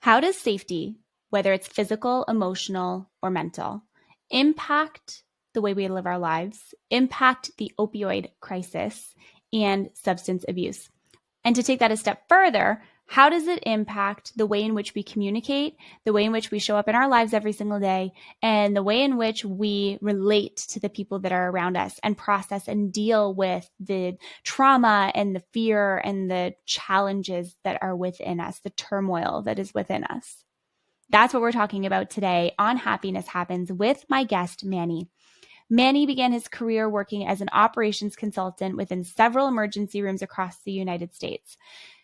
How does safety, whether it's physical, emotional, or mental, impact the way we live our lives, impact the opioid crisis, and substance abuse? And to take that a step further, how does it impact the way in which we communicate, the way in which we show up in our lives every single day, and the way in which we relate to the people that are around us and process and deal with the trauma and the fear and the challenges that are within us, the turmoil that is within us? That's what we're talking about today on Happiness Happens with my guest, Manny. Manny began his career working as an operations consultant within several emergency rooms across the United States.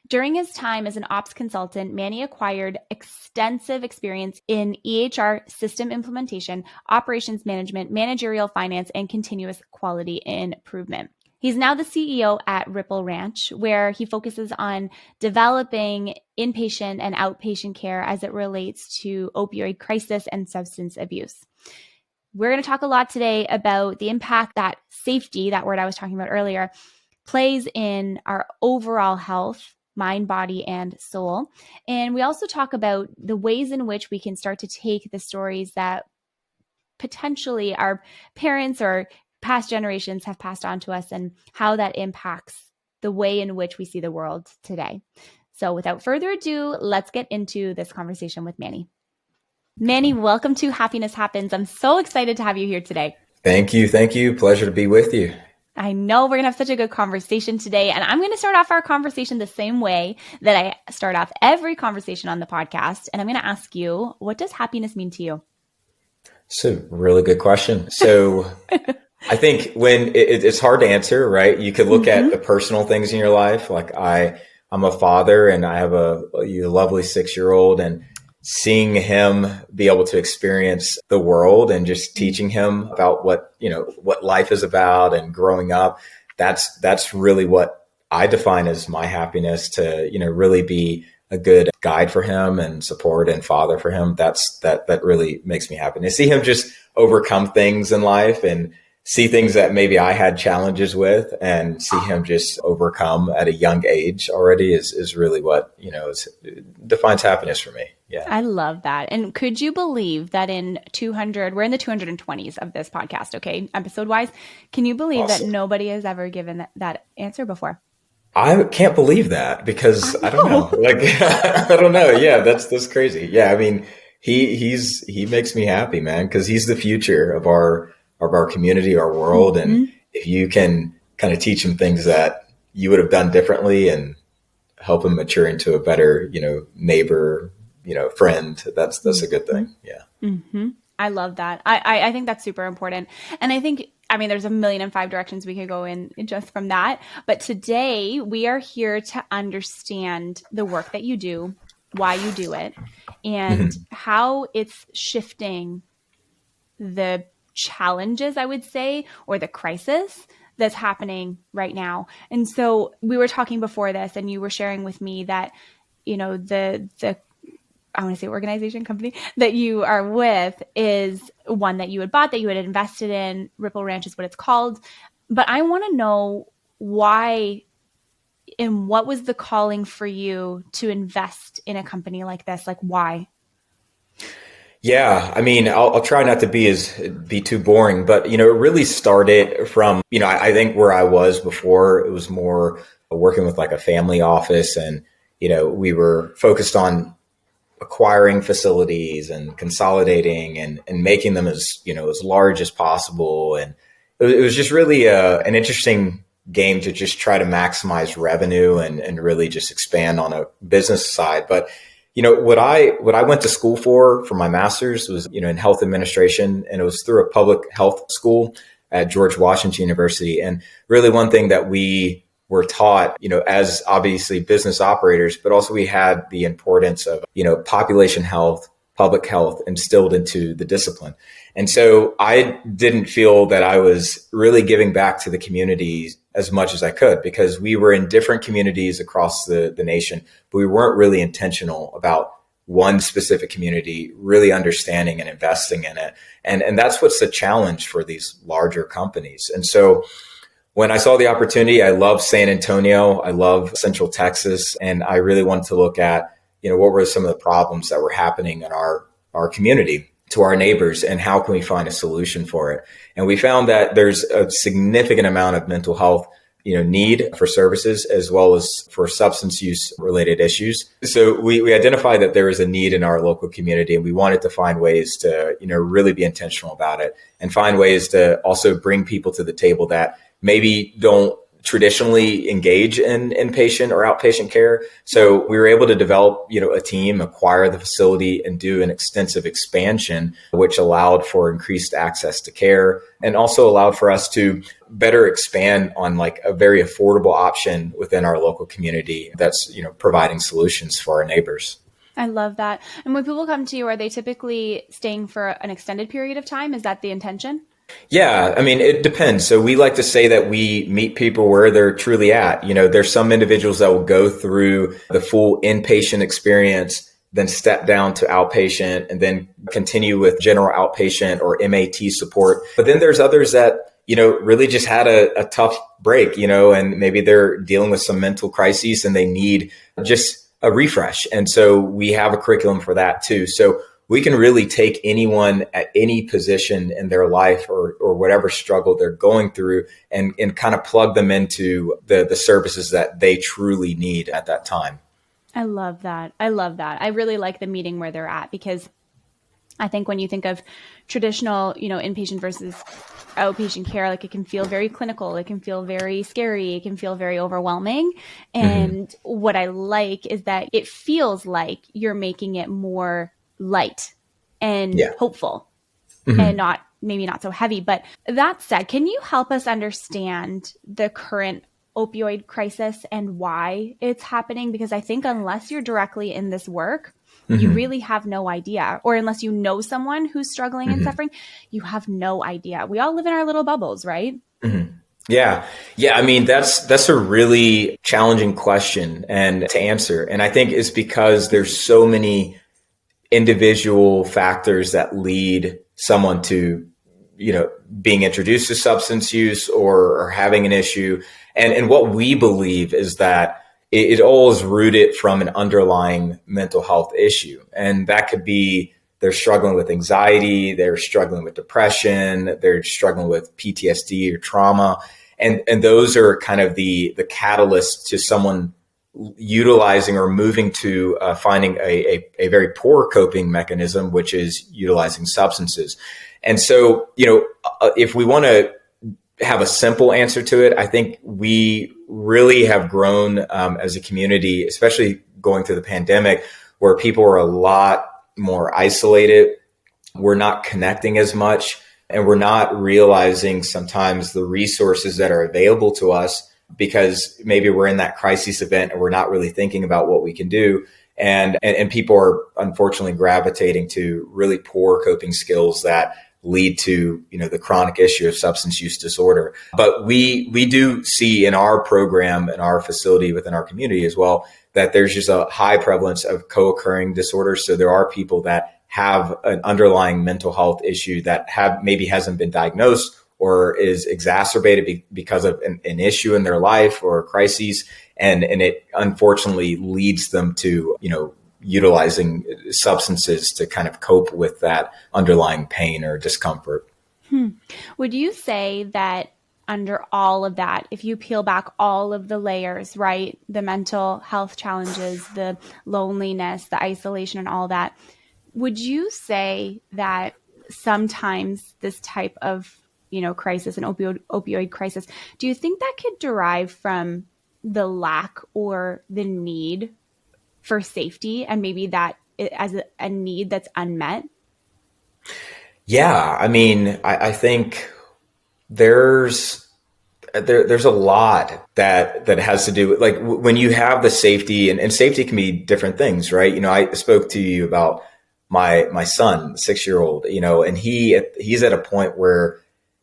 During his time as an ops consultant, Manny acquired extensive experience in EHR system implementation, operations management, managerial finance, and continuous quality improvement. He's now the CEO at Ripple Ranch, where he focuses on developing inpatient and outpatient care as it relates to opioid crisis and substance abuse. We're going to talk a lot today about the impact that safety, that word I was talking about earlier, plays in our overall health, mind, body, and soul. And we also talk about the ways in which we can start to take the stories that potentially our parents or past generations have passed on to us and how that impacts the way in which we see the world today. So without further ado, let's get into this conversation with Manny. Manny, welcome to Happiness Happens. I'm so excited to have you here today. Thank you. Thank you. Pleasure to be with you. I know we're going to have such a good conversation today. And I'm going to start off our conversation the same way that I start off every conversation on the podcast. And I'm going to ask you, what does happiness mean to you? It's a really good question. So I think when it's hard to answer, right? You could look at the personal things in your life. Like I'm a father and I have a lovely 6-year-old, and seeing him be able to experience the world and just teaching him about what life is about and growing up, that's really what I define as my happiness, to, really be a good guide for him and support and father for him. That really makes me happy. And to see him just overcome things in life and see things that maybe I had challenges with, and see him just overcome at a young age already is really what, defines happiness for me. Yeah. I love that. And could you believe that we're in the 220s of this podcast, okay, episode wise. Can you believe that nobody has ever given that answer before? I can't believe that, because I don't know. I don't know. Yeah, that's crazy. Yeah. I mean, he makes me happy, man, because he's the future of our community, our world. And if you can kind of teach him things that you would have done differently and help him mature into a better, neighbor, friend, that's a good thing. Yeah. Mm-hmm. I love that. I think that's super important. And I think, there's 1,005 directions we could go in just from that. But today we are here to understand the work that you do, why you do it, and how it's shifting the challenges, I would say, or the crisis that's happening right now. And so we were talking before this, and you were sharing with me that, the I want to say organization, company that you are with is one that you had bought, that you had invested in. Ripple Ranch is what it's called. But I want to know why and what was the calling for you to invest in a company like this? Like, why? Yeah, I'll try not to be too boring, but it really started from, I think where I was before, it was more working with like a family office, and we were focused on acquiring facilities and consolidating and making them as large as possible, and it was just really an interesting game to just try to maximize revenue and really just expand on a business side, but. What I went to school for my master's was, in health administration, and it was through a public health school at George Washington University. And really one thing that we were taught, as obviously business operators, but also we had the importance of, population health, public health instilled into the discipline. And so I didn't feel that I was really giving back to the community as much as I could, because we were in different communities across the nation, but we weren't really intentional about one specific community, really understanding and investing in it. And that's what's the challenge for these larger companies. And so when I saw the opportunity, I love San Antonio, I love Central Texas, and I really wanted to look at, what were some of the problems that were happening in our community to our neighbors, and how can we find a solution for it? And we found that there's a significant amount of mental health need for services, as well as for substance use related issues. So we identified that there was a need in our local community, and we wanted to find ways to, really be intentional about it, and find ways to also bring people to the table that maybe don't traditionally engage in inpatient or outpatient care. So we were able to develop, a team, acquire the facility, and do an extensive expansion, which allowed for increased access to care, and also allowed for us to better expand on like a very affordable option within our local community that's, providing solutions for our neighbors. I love that. And when people come to you, are they typically staying for an extended period of time? Is that the intention? Yeah, I mean, it depends. So we like to say that we meet people where they're truly at. There's some individuals that will go through the full inpatient experience, then step down to outpatient, and then continue with general outpatient or MAT support. But then there's others that, really just had a tough break, and maybe they're dealing with some mental crises and they need just a refresh. And so we have a curriculum for that too. So we can really take anyone at any position in their life or whatever struggle they're going through and kind of plug them into the services that they truly need at that time. I love that. I love that. I really like the meeting where they're at, because I think when you think of traditional, inpatient versus outpatient care, like it can feel very clinical. It can feel very scary. It can feel very overwhelming. And what I like is that it feels like you're making it more light and hopeful and maybe not so heavy. But that said, can you help us understand the current opioid crisis and why it's happening? Because I think unless you're directly in this work, you really have no idea. Or unless you know someone who's struggling and suffering, you have no idea. We all live in our little bubbles, right? Yeah. I mean, that's a really challenging question and to answer. And I think it's because there's so many individual factors that lead someone to, being introduced to substance use or having an issue. And what we believe is that it all is rooted from an underlying mental health issue. And that could be they're struggling with anxiety, they're struggling with depression, they're struggling with PTSD or trauma. And those are kind of the catalyst to someone utilizing or moving to finding a very poor coping mechanism, which is utilizing substances. And so, if we want to have a simple answer to it, I think we really have grown as a community, especially going through the pandemic, where people are a lot more isolated. We're not connecting as much, and we're not realizing sometimes the resources that are available to us, because maybe we're in that crisis event and we're not really thinking about what we can do. And people are unfortunately gravitating to really poor coping skills that lead to, the chronic issue of substance use disorder. But we do see in our program, in our facility, within our community as well, that there's just a high prevalence of co-occurring disorders. So there are people that have an underlying mental health issue that maybe hasn't been diagnosed or is exacerbated because of an issue in their life or crises. And it unfortunately leads them to, utilizing substances to kind of cope with that underlying pain or discomfort. Would you say that under all of that, if you peel back all of the layers, right, the mental health challenges, the loneliness, the isolation and all that, would you say that sometimes this type of, crisis, an opioid crisis, do you think that could derive from the lack or the need for safety, and maybe that as a need that's unmet? Yeah, I mean, I think there's a lot that has to do with, like, when you have the safety, and safety can be different things, right? I spoke to you about my son, 6-year-old, and he's at a point where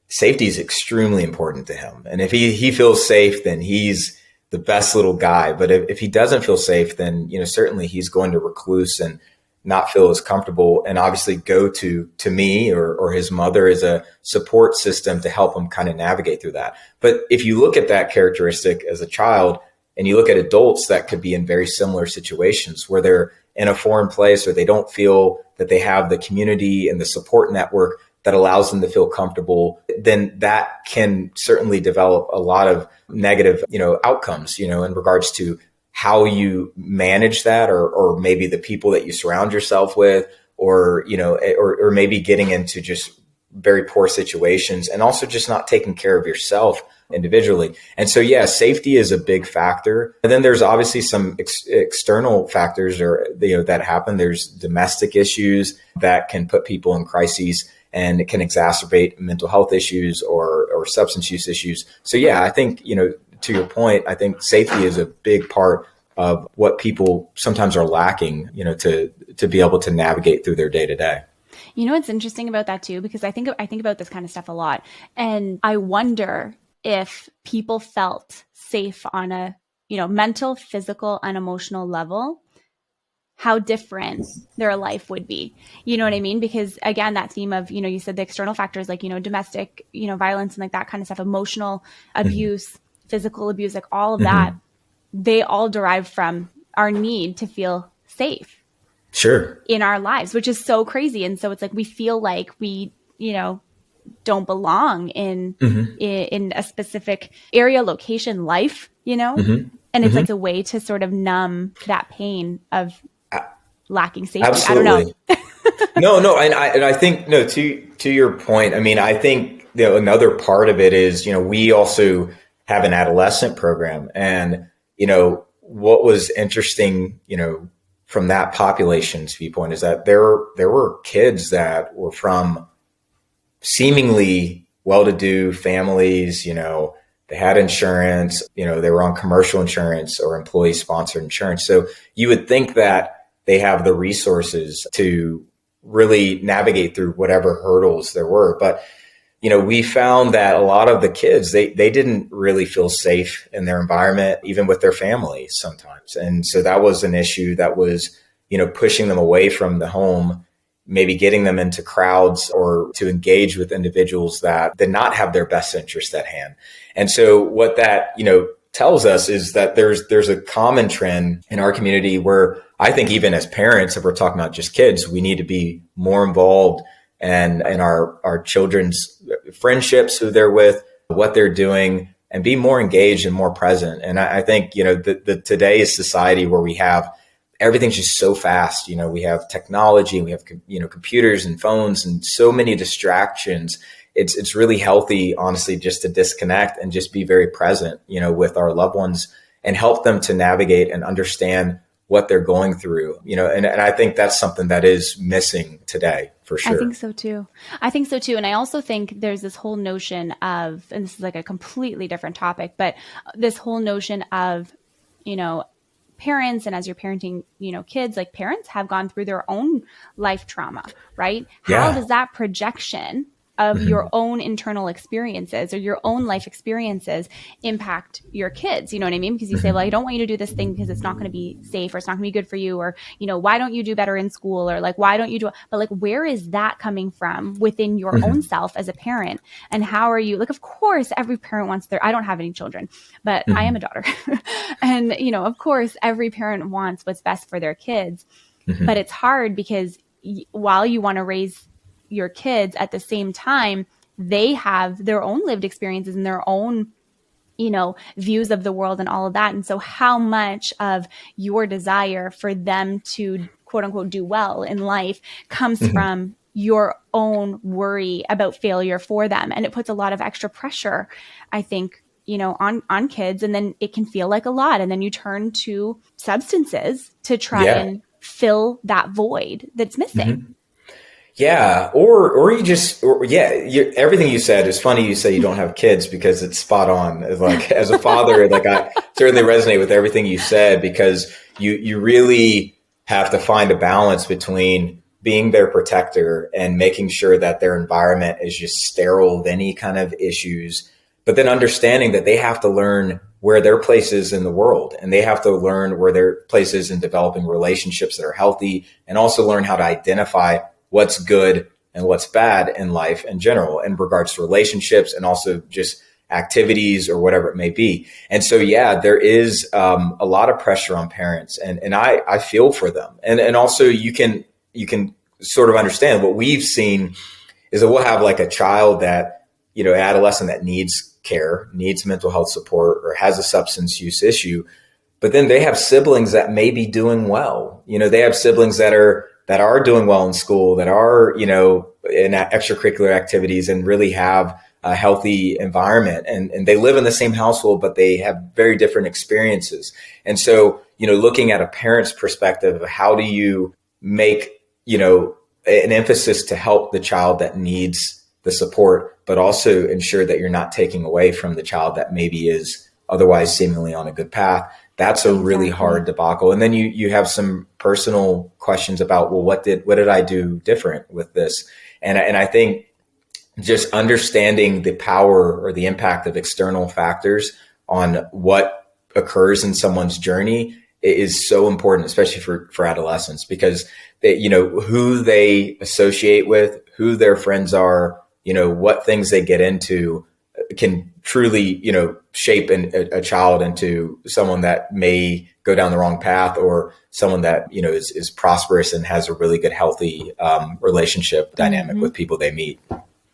safety is extremely important to him. And if he feels safe, then he's the best little guy. But if he doesn't feel safe, then, certainly he's going to recluse and not feel as comfortable, and obviously go to me or his mother as a support system to help him kind of navigate through that. But if you look at that characteristic as a child and you look at adults that could be in very similar situations where they're in a foreign place, or they don't feel that they have the community and the support network that allows them to feel comfortable, then that can certainly develop a lot of negative, outcomes, in regards to how you manage that, or maybe the people that you surround yourself with, or, or maybe getting into just very poor situations, and also just not taking care of yourself individually. And so, yeah, safety is a big factor. And then there's obviously some external factors that happen. There's domestic issues that can put people in crises, and it can exacerbate mental health issues or substance use issues. So, yeah, I think, to your point, I think safety is a big part of what people sometimes are lacking, to be able to navigate through their day to day. What's interesting about that too, because I think about this kind of stuff a lot, and I wonder if people felt safe on a, mental, physical, and emotional level, how different their life would be. You know what I mean? Because again, that theme of, you said the external factors, like, domestic, violence and like that kind of stuff, emotional abuse, physical abuse, like all of that, they all derive from our need to feel safe. Sure. In our lives, which is so crazy. And so it's like, we feel like we, don't belong in a specific area, location, life, and it's like a way to sort of numb that pain of lacking safety. Absolutely. I don't No. know. And I think, to your point, I mean, I think another part of it is, we also have an adolescent program, and, what was interesting, from that population's viewpoint is that there were kids that were from seemingly well-to-do families, they had insurance, they were on commercial insurance or employee-sponsored insurance. So you would think that they have the resources to really navigate through whatever hurdles there were. But, we found that a lot of the kids, they didn't really feel safe in their environment, even with their family sometimes. And so that was an issue that was, pushing them away from the home, maybe getting them into crowds or to engage with individuals that did not have their best interest at hand. And so what that, tells us is that there's a common trend in our community where I think even as parents, if we're talking about just kids, we need to be more involved and in our children's friendships, who they're with, what they're doing, and be more engaged and more present. And I think, the today's society where we have everything's just so fast, we have technology, and we have, computers and phones and so many distractions. It's really healthy, honestly, just to disconnect and just be very present, with our loved ones and help them to navigate and understand what they're going through, and I think that's something that is missing today for sure. I think so too. And I also think there's this whole notion of, and this is like a completely different topic, but this whole notion of, parents, and as you're parenting, kids, like parents have gone through their own life trauma, right? Yeah. How does that projection of your own internal experiences or your own life experiences impact your kids? You know what I mean? Because you say, well, I don't want you to do this thing because it's not going to be safe, or it's not going to be good for you, or, why don't you do better in school, or like, why don't you do, but like, where is that coming from within your own self as a parent? And how are you, like, of course, every parent wants I don't have any children, but I am a daughter. And, of course, every parent wants what's best for their kids, but it's hard because while you want to raise your kids, at the same time, they have their own lived experiences and their own, views of the world and all of that. And so how much of your desire for them to, quote unquote, do well in life comes from your own worry about failure for them. And it puts a lot of extra pressure, I think, on kids. And then it can feel like a lot. And then you turn to substances to try and fill that void that's missing. Yeah. Or you just, everything you said is funny. You say you don't have kids because it's spot on. Like as a father, like I certainly resonate with everything you said, because you really have to find a balance between being their protector and making sure that their environment is just sterile of any kind of issues, but then understanding that they have to learn where their place is in the world, and they have to learn where their place is in developing relationships that are healthy, and also learn how to identify what's good and what's bad in life in general, in regards to relationships, and also just activities or whatever it may be. And so, yeah, there is a lot of pressure on parents, and I feel for them. And also you can sort of understand what we've seen is that we'll have like a child that, an adolescent that needs care, needs mental health support, or has a substance use issue. But then they have siblings that may be doing well. They have siblings that are doing well in school, that are, in extracurricular activities and really have a healthy environment. And they live in the same household, but they have very different experiences. And so, looking at a parent's perspective, how do you make, an emphasis to help the child that needs the support, but also ensure that you're not taking away from the child that maybe is otherwise seemingly on a good path. That's a really hard debacle. And then you have some personal questions about, well, what did I do different with this? And I think just understanding the power or the impact of external factors on what occurs in someone's journey is so important, especially for adolescents, because they, who they associate with, who their friends are, what things they get into can truly, shape a child into someone that may go down the wrong path, or someone that, is prosperous and has a really good, healthy relationship dynamic with people they meet.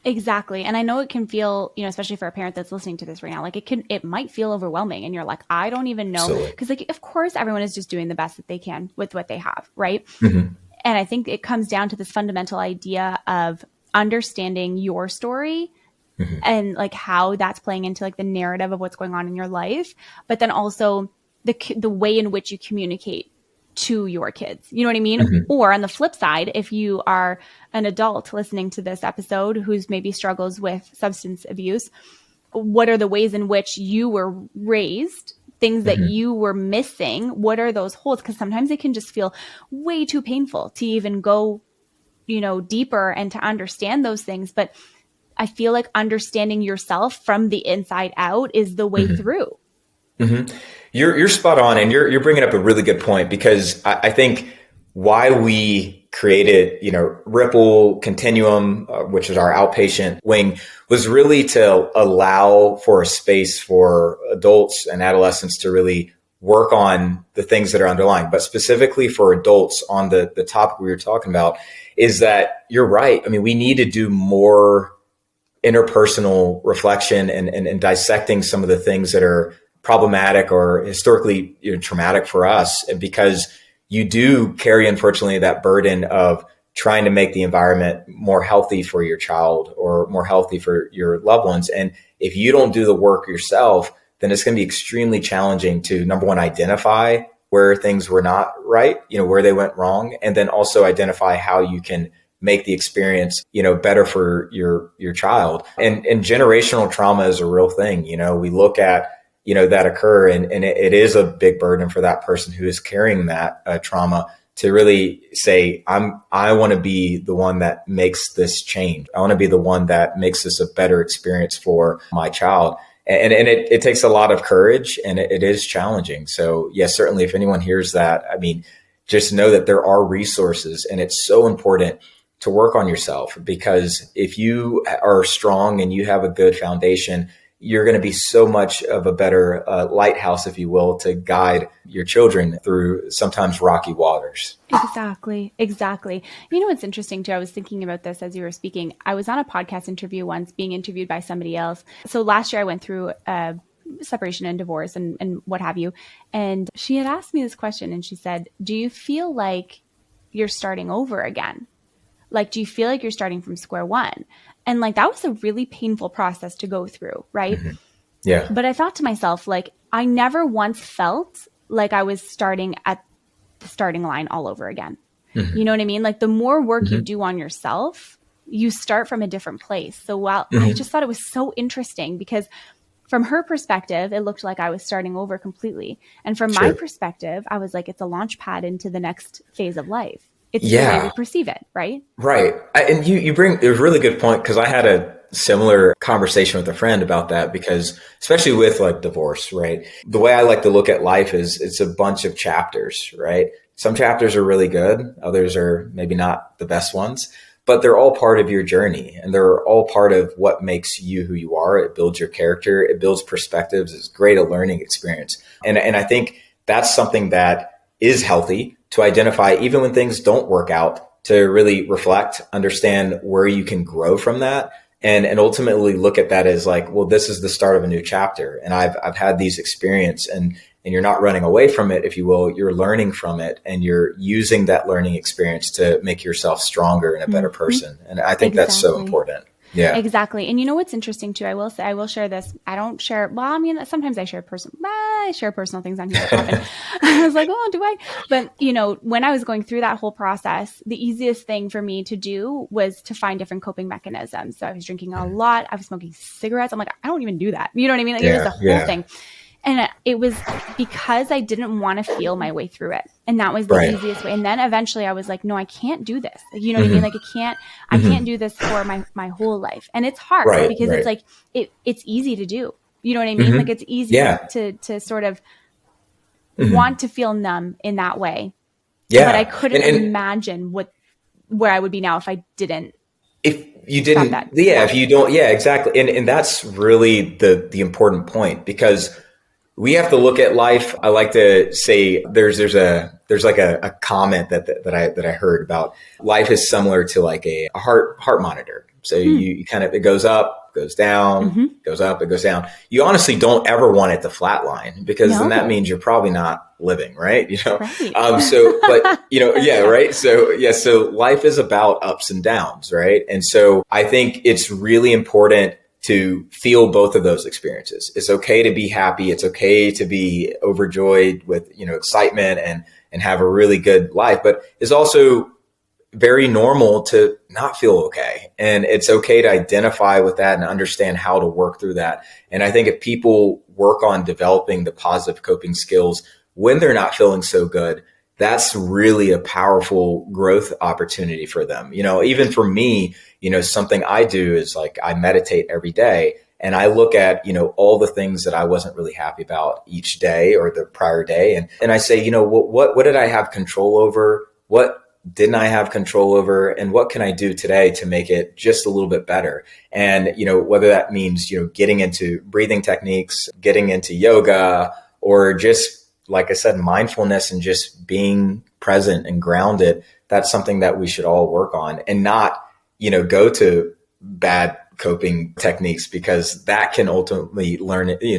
Exactly. And I know it can feel, especially for a parent that's listening to this right now, like it might feel overwhelming, and you're like, I don't even know. Because of course, everyone is just doing the best that they can with what they have. Right. Mm-hmm. And I think it comes down to this fundamental idea of understanding your story, mm-hmm. and like how that's playing into like the narrative of what's going on in your life, but then also the way in which you communicate to your kids. You know what I mean? Mm-hmm. Or on the flip side, if you are an adult listening to this episode who's maybe struggles with substance abuse, what are the ways in which you were raised, things that mm-hmm. you were missing? What are those holes? Because sometimes it can just feel way too painful to even go, deeper and to understand those things. But I feel like understanding yourself from the inside out is the way mm-hmm. through. Mm-hmm. You're spot on, and you're bringing up a really good point, because I think why we created, Ripple Continuum, which is our outpatient wing, was really to allow for a space for adults and adolescents to really work on the things that are underlying. But specifically for adults, on the topic we were talking about, is that you're right. I mean, we need to do more interpersonal reflection and dissecting some of the things that are problematic or historically traumatic for us, because you do carry, unfortunately, that burden of trying to make the environment more healthy for your child or more healthy for your loved ones. And if you don't do the work yourself, then it's going to be extremely challenging to, number one, identify where things were not right, where they went wrong, and then also identify how you can make the experience, better for your child. And generational trauma is a real thing. We look at, that occur, and it is a big burden for that person who is carrying that trauma to really say, I want to be the one that makes this change. I want to be the one that makes this a better experience for my child. And it takes a lot of courage, and it is challenging. So yes, certainly if anyone hears that, I mean, just know that there are resources, and it's so important to work on yourself, because if you are strong and you have a good foundation, you're going to be so much of a better lighthouse, if you will, to guide your children through sometimes rocky waters. Exactly. What's interesting too, I was thinking about this as you were speaking. I was on a podcast interview once, being interviewed by somebody else. So last year I went through separation and divorce and what have you. And she had asked me this question, and she said, do you feel like you're starting over again? Like, do you feel like you're starting from square one? And like, that was a really painful process to go through. Right. Mm-hmm. Yeah. But I thought to myself, like, I never once felt like I was starting at the starting line all over again. Mm-hmm. You know what I mean? Like, the more work mm-hmm. you do on yourself, you start from a different place. So mm-hmm. I just thought it was so interesting, because from her perspective, it looked like I was starting over completely. And from my perspective, I was like, it's a launch pad into the next phase of life. It's the way we perceive it, right? Right. And you bring a really good point, because I had a similar conversation with a friend about that, because especially with like divorce, right? The way I like to look at life is it's a bunch of chapters, right? Some chapters are really good. Others are maybe not the best ones. but they're all part of your journey, and they're all part of what makes you who you are. It builds your character. It builds perspectives. It's great a learning experience. And I think that's something that is healthy to identify, even when things don't work out, to really reflect, understand where you can grow from that. And ultimately look at that as like, well, this is the start of a new chapter. And I've had these experience, and you're not running away from it, if you will. You're learning from it, and you're using that learning experience to make yourself stronger and a better person. And I think that's so important. Yeah, exactly. And you know what's interesting too? I will say, I will share this. I don't share. Well, I mean, sometimes I share personal things on here often. I was like, oh, do I? But you know, when I was going through that whole process, the easiest thing for me to do was to find different coping mechanisms. So I was drinking a lot. I was smoking cigarettes. I'm like, I don't even do that. You know what I mean? Like, it was the whole thing. And it was because I didn't want to feel my way through it. And that was the easiest way. And then eventually I was like, no, I can't do this. You know what I mean? Like, I can't do this for my whole life. And it's hard because it's like, it's easy to do. You know what I mean? Like, it's easy to sort of want to feel numb in that way. Yeah. But I couldn't imagine where I would be now if I didn't. If you didn't, if you don't, exactly. And that's really the important point, because we have to look at life. I like to say there's like a comment that I heard about life is similar to like a heart monitor. So you kind of, it goes up, goes down, goes up, it goes down. You honestly don't ever want it to flatline, because then that means you're probably not living, right? You know? Right. But you know, right. So life is about ups and downs, right? And so I think it's really important to feel both of those experiences. It's okay to be happy. It's okay to be overjoyed with, you know, excitement and have a really good life, but it's also very normal to not feel okay. And it's okay to identify with that and understand how to work through that. And I think if people work on developing the positive coping skills when they're not feeling so good, that's really a powerful growth opportunity for them. You know, even for me, you know, something I do is like, I meditate every day, and I look at, you know, all the things that I wasn't really happy about each day or the prior day. And I say, you know, what did I have control over? What didn't I have control over? And what can I do today to make it just a little bit better? And, you know, whether that means, you know, getting into breathing techniques, getting into yoga, or just, like I said, mindfulness and just being present and grounded, that's something that we should all work on, and not, you know, go to bad coping techniques, because that can ultimately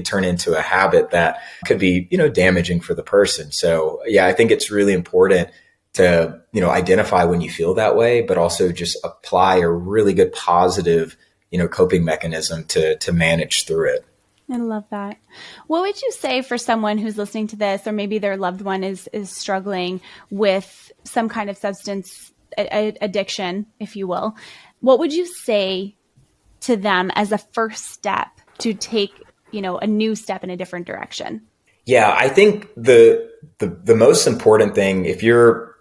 turn into a habit that could be, you know, damaging for the person. So yeah, I think it's really important to, you know, identify when you feel that way, but also just apply a really good positive, you know, coping mechanism to manage through it. I love that. What would you say for someone who's listening to this, or maybe their loved one is struggling with some kind of substance addiction, if you will? What would you say to them as a first step to take, you know, a new step in a different direction? Yeah, I think the most important thing, if your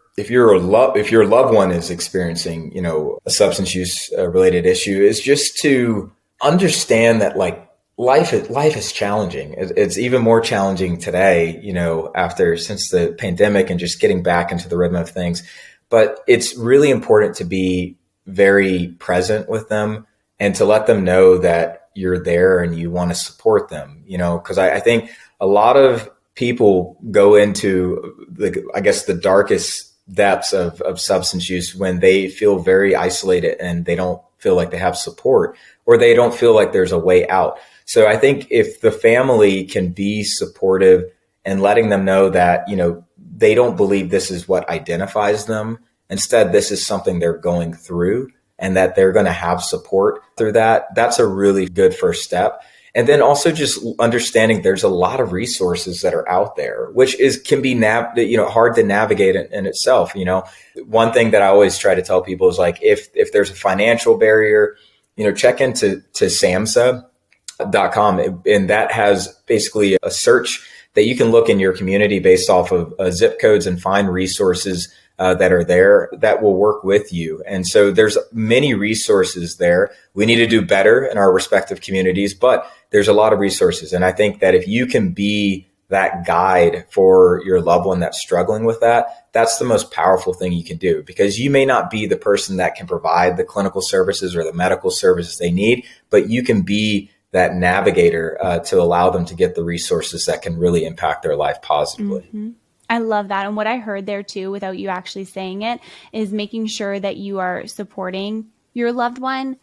loved one is experiencing, you know, a substance use related issue, is just to understand that, like, life is challenging. It's even more challenging today, you know, since the pandemic and just getting back into the rhythm of things. But it's really important to be very present with them and to let them know that you're there and you want to support them, you know, because I think a lot of people go into the darkest depths of substance use when they feel very isolated and they don't feel like they have support, or they don't feel like there's a way out. So I think if the family can be supportive and letting them know that, you know, they don't believe this is what identifies them. Instead, this is something they're going through, and that they're going to have support through that. That's a really good first step. And then also just understanding there's a lot of resources that are out there, which can be hard to navigate in itself. You know, one thing that I always try to tell people is, like, if there's a financial barrier, you know, check into SAMHSA.com, and that has basically a search that you can look in your community based off of zip codes and find resources that are there that will work with you. And so there's many resources there. We need to do better in our respective communities, but there's a lot of resources. And I think that if you can be that guide for your loved one that's struggling with that, that's the most powerful thing you can do, because you may not be the person that can provide the clinical services or the medical services they need, but you can be that navigator to allow them to get the resources that can really impact their life positively. Mm-hmm. I love that. And what I heard there too, without you actually saying it, is making sure that you are supporting your loved one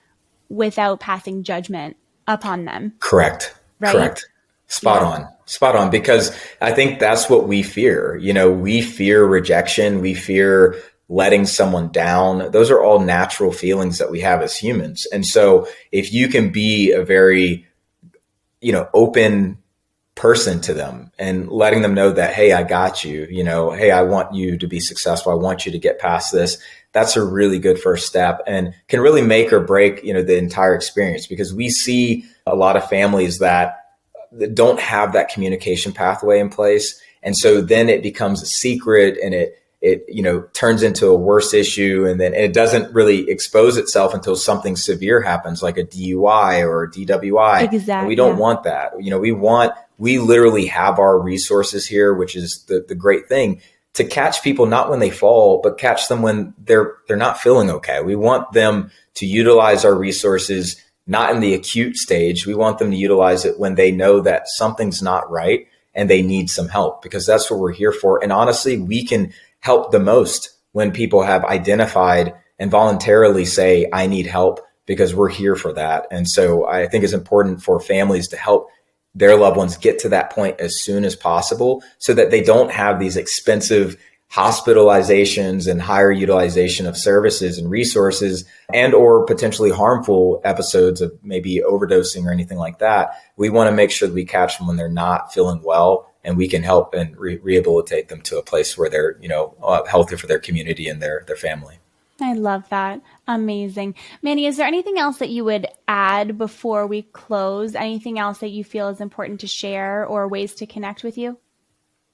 without passing judgment upon them. Correct. Right? Correct. Spot on. Because I think that's what we fear. We fear rejection. We fear letting someone down. Those are all natural feelings that we have as humans. And so if you can be a very, open person to them and letting them know that, hey, I got you, hey, I want you to be successful. I want you to get past this. That's a really good first step and can really make or break, the entire experience, because we see a lot of families that don't have that communication pathway in place. And so then it becomes a secret and it turns into a worse issue. And then it doesn't really expose itself until something severe happens, like a DUI or a DWI. Exactly. And we don't want that. We literally have our resources here, which is the great thing, to catch people not when they fall, but catch them when they're not feeling okay. We want them to utilize our resources, not in the acute stage. We want them to utilize it when they know that something's not right and they need some help, because that's what we're here for. And honestly, we can help the most when people have identified and voluntarily say, I need help, because we're here for that. And so I think it's important for families to help their loved ones get to that point as soon as possible, so that they don't have these expensive hospitalizations and higher utilization of services and resources, and or potentially harmful episodes of maybe overdosing or anything like that. We want to make sure that we catch them when they're not feeling well, and we can help and rehabilitate them to a place where they're, healthy for their community and their family. I love that. Amazing. Manny, is there anything else that you would add before we close? Anything else that you feel is important to share or ways to connect with you?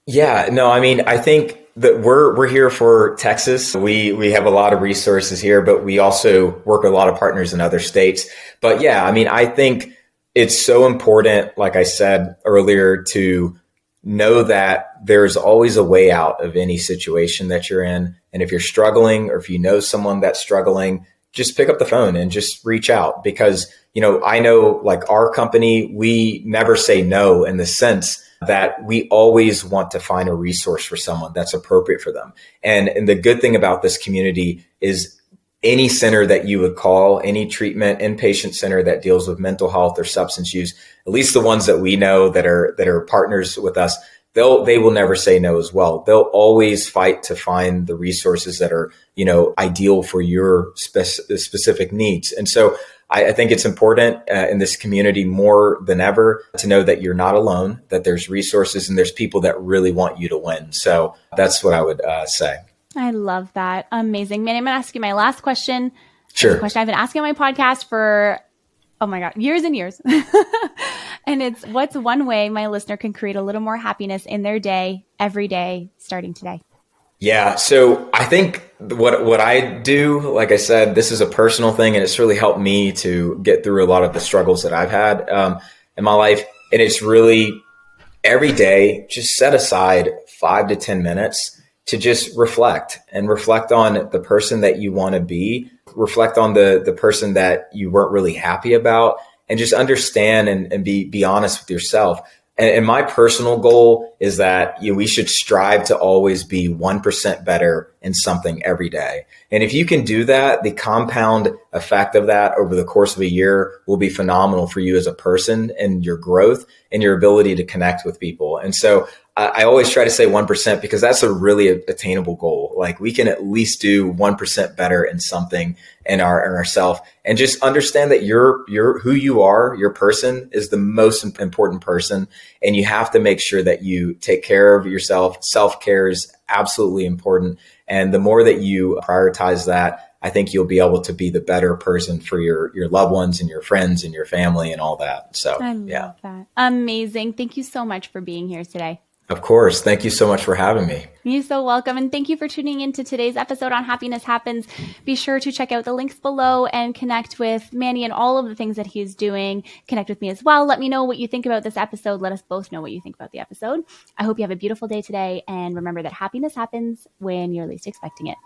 Yeah, no, I think that we're here for Texas. We have a lot of resources here, but we also work with a lot of partners in other states. But yeah, I think it's so important, like I said earlier, to know that there's always a way out of any situation that you're in. And if you're struggling, or if you know someone that's struggling, just pick up the phone and just reach out, because, I know, like, our company, we never say no, in the sense that we always want to find a resource for someone that's appropriate for them. And the good thing about this community is any center that you would call, any treatment inpatient center that deals with mental health or substance use, at least the ones that we know that are partners with us, they will never say no as well. They'll always fight to find the resources that are, ideal for your specific needs. And so I think it's important in this community more than ever to know that you're not alone, that there's resources and there's people that really want you to win. So that's what I would say. I love that. Amazing. Man, I'm going to ask you my last question. Sure. It's a question I've been asking on my podcast for, oh my God, years and years. And it's, what's one way my listener can create a little more happiness in their day, every day, starting today? Yeah. So I think what I do, like I said, this is a personal thing, and it's really helped me to get through a lot of the struggles that I've had in my life. And it's really every day, just set aside 5 to 10 minutes to just reflect on the person that you want to be, reflect on the person that you weren't really happy about, and just understand and be honest with yourself. And my personal goal is that we should strive to always be 1% better in something every day. And if you can do that, the compound effect of that over the course of a year will be phenomenal for you as a person and your growth and your ability to connect with people. And so I always try to say 1%, because that's a really attainable goal. Like, we can at least do 1% better in something in ourself, and just understand that you're who you are. Your person is the most important person, and you have to make sure that you take care of yourself. Self-care is absolutely important. And the more that you prioritize that, I think you'll be able to be the better person for your loved ones and your friends and your family and all that. So I love that. Amazing. Thank you so much for being here today. Of course. Thank you so much for having me. You're so welcome. And thank you for tuning into today's episode on Happiness Happens. Be sure to check out the links below and connect with Manny and all of the things that he's doing. Connect with me as well. Let me know what you think about this episode. Let us both know what you think about the episode. I hope you have a beautiful day today. And remember that happiness happens when you're least expecting it.